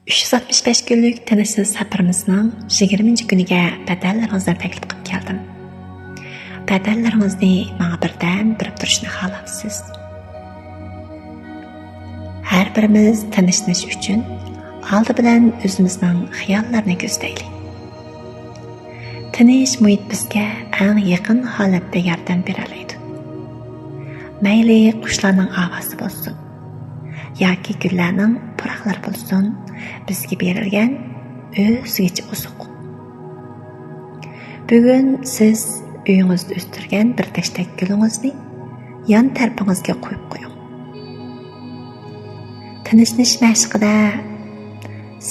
365 günlük tanışsız safarimizning 20 kuniga badallaringizni taklif qilib keldim. Badallaringizni menga birdan bilib turishni xohlaysiz. Har birimiz tanishish uchun oldi bilan o'zimizning xiyollarini ko'zlaylik. Tanish muhit bizga eng yaqin holatda yordam beradi. Mayli qushlarning ovozi bo'lsin yoki gullarning puraqlari bo'lsin, bizga berilgan o'zgacha uzuq. Bugun siz uyingizda o'stirgan bir tashtak gulingizni yon tarafingizga qo'yib qo'ying. Tanishish mashqida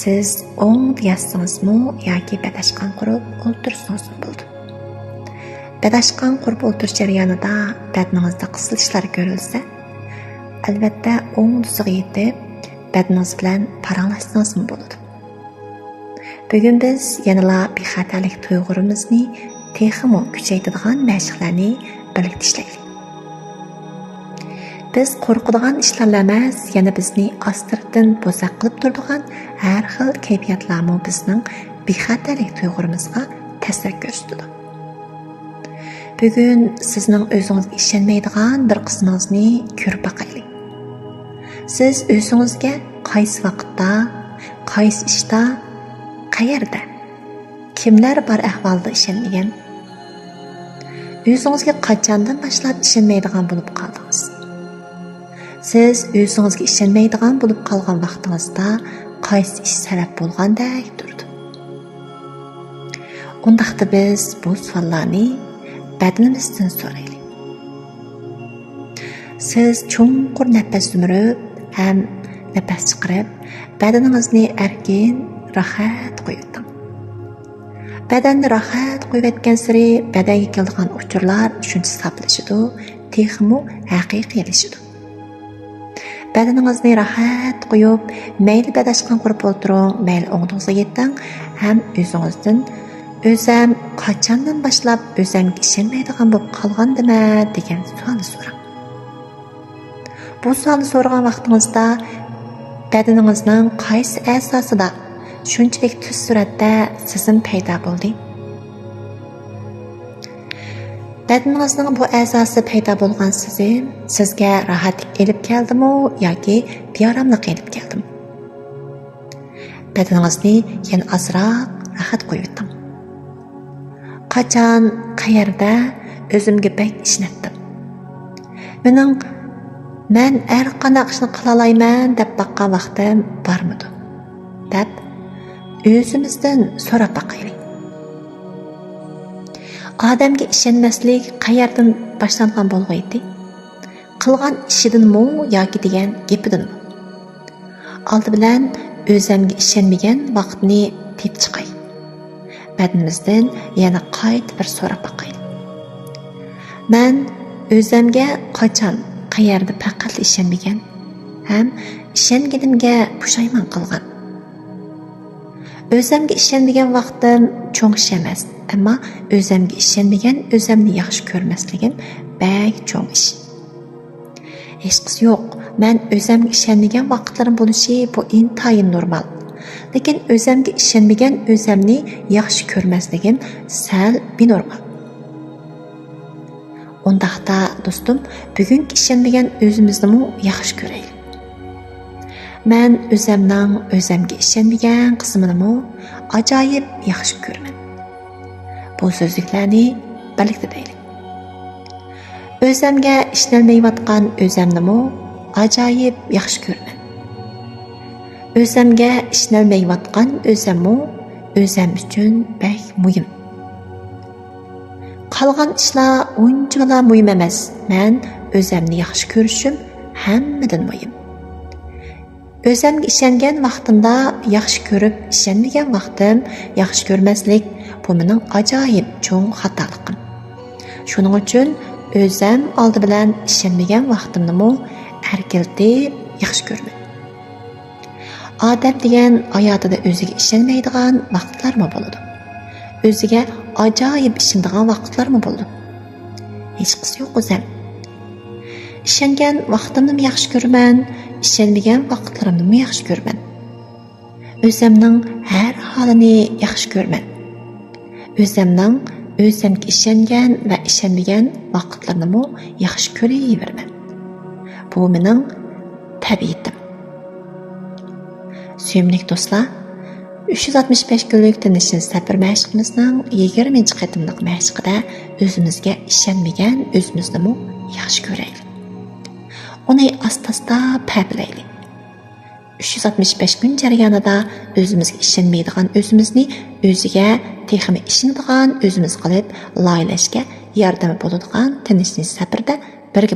siz o'ng yotsangizmi yoki badashqon qurib o'ltirsangizmi bo'ldi. Badashqon qurib o'ltirish jarayonida badningizda qisilishlar ko'rilsa, albatta o'ng tusiga yetib badningiz bilan paranglashsangiz bo'ladi. Bugun biz yanala bexatarlik tuyg'urimizni texmo kuchaytiradigan mashqlarni birlikda ishlaylik. Biz qo'rqadigan ishlar emas, yana bizni astirdan bo'saq qilib turadigan har xil kayfiyatlarmi bizning bexatarlik tuyg'urimizga ta'sir ko'rsatadi. Bugun sizning o'zingizga ishonmaydigan bir qismingizni ko'rib boqaylik. Siz o'zingizga qaysi vaqtda, qaysi ishda, qayerda, kimlar bor ahvolda ishonmagan? O'zingizga qachondan boshlab ishonmaydigan bo'lib qoldingiz? Siz o'zingizga ishonmaydigan bo'lib qolgan vaqtingizda qaysi ish sabab bo'lgandek turdi? Undaqda biz bu savollarni badnimizdan so'raylik. Siz chunqur nafas sumirib, ham nafas chiqarib, badaningizni erkin, rahat qo'ying. Badanni rahat qo'yayotgan sari badanga keladigan uchurlar shuncha saplashidi, texmo haqiqiylashidi. Badaningizni rahat qo'yib, mayli badashqon qurib o'tiring, mayli o'ngingizga yeting, ham o'zingizdan o'zim qachondan boshlab o'zimga ishonmaydigan bo'lib qolgandimmi degan savolni so'rang. Bu savolni so'ragan vaqtingizda badaningizning qaysi a'zosida shunchalik tez suratda sezim paydo bo'ldi? Badaningizning bu a'zosi paydo bo'lgan sezim sizga rohatlik elib keldimi yoki beoromlik elib keldimi? Badaningizni yana ozroq rohat qo'ying. Qachon, qayerda o'zimga bak ishlatdim. Men har qanday ishni qila olmayman deb baqqan vaqtim bormidi? deb o'zimizdan so'rab boqaylik. Odamga ishonmaslik qayerdan boshlangan bo'lg'aydi? Qilgan ishidanmi yoki degan gapidanmi? Oldi bilan o'zimga ishonmagan vaqtni tepib chiqay. Badimizdan yana qayt bir so'rab boqaylik. Men o'zimga qachon, qayerda faqat ishonmagan, ham ishonganimga pushaymon qilgan. O'zimga ishonmagan vaqtim cho'ng ish emas, ammo o'zimga ishonmagan, o'zimni yaxshi ko'rmasligim bak cho'ng ish. Hech qis yo'q. Men o'zimga ishonmagan vaqtlarim bo'lishi bu intayin normal. Lekin o'zimga ishonmagan, o'zimni yaxshi ko'rmasligim sal benormal. Undaqda do'stim, bugungi ishonmagan o'zimizni yaxshi ko'raylik. Men o'zimga ishonmagan qismini ajoyib yaxshi ko'raman. Bu so'zliklarni birlikda deylik. O'zimga ishonmayotgan o'zimni ajoyib yaxshi ko'raman. O'zimga ishonmayotgan o'zimni o'zim uchun bak muhim. Qolgan ishlar unchalar muhim emas. Men o'zimni yaxshi ko'rishim hammadan muhim. O'zimga ishongan vaqtimda yaxshi ko'rib, ishonmagan vaqtim yaxshi ko'rmaslik bu mening ajoyib cho'ng xatoliqim. Shuning uchun o'zim oldi bilan ishonmagan vaqtimni erkiltib yaxshi ko'raman. Odam degan hayotida o'ziga ishonmaydigan vaqtlarmi bo'ladi? O'ziga ajoyib ishonadigan vaqtlarmi bo'ladi? Hech qis yo'q o'zim. Ishongan vaqtimni yaxshi ko'raman, ishonmagan vaqtlarimni yaxshi ko'raman. Özümning har holini yaxshi ko'raman. Özümga ishongan va ishonmagan vaqtlarni yaxshi ko'raveraman. Bu mening tabiatim. Suyimli do'stlar, 365 kunlik tinishsiz safar mashqimizning 20 qatimliq mashqida o'zimizga ishonmagan o'zimizni yaxshi ko'raylik. Uni asta-asta paylaylik. 365 kun jarayonida o'zimizga ishonmaydigan o'zimizni o'ziga texmi ishonadigan o'zimiz qilib loyilashga yordam bo'ladigan tinishsiz safarda birga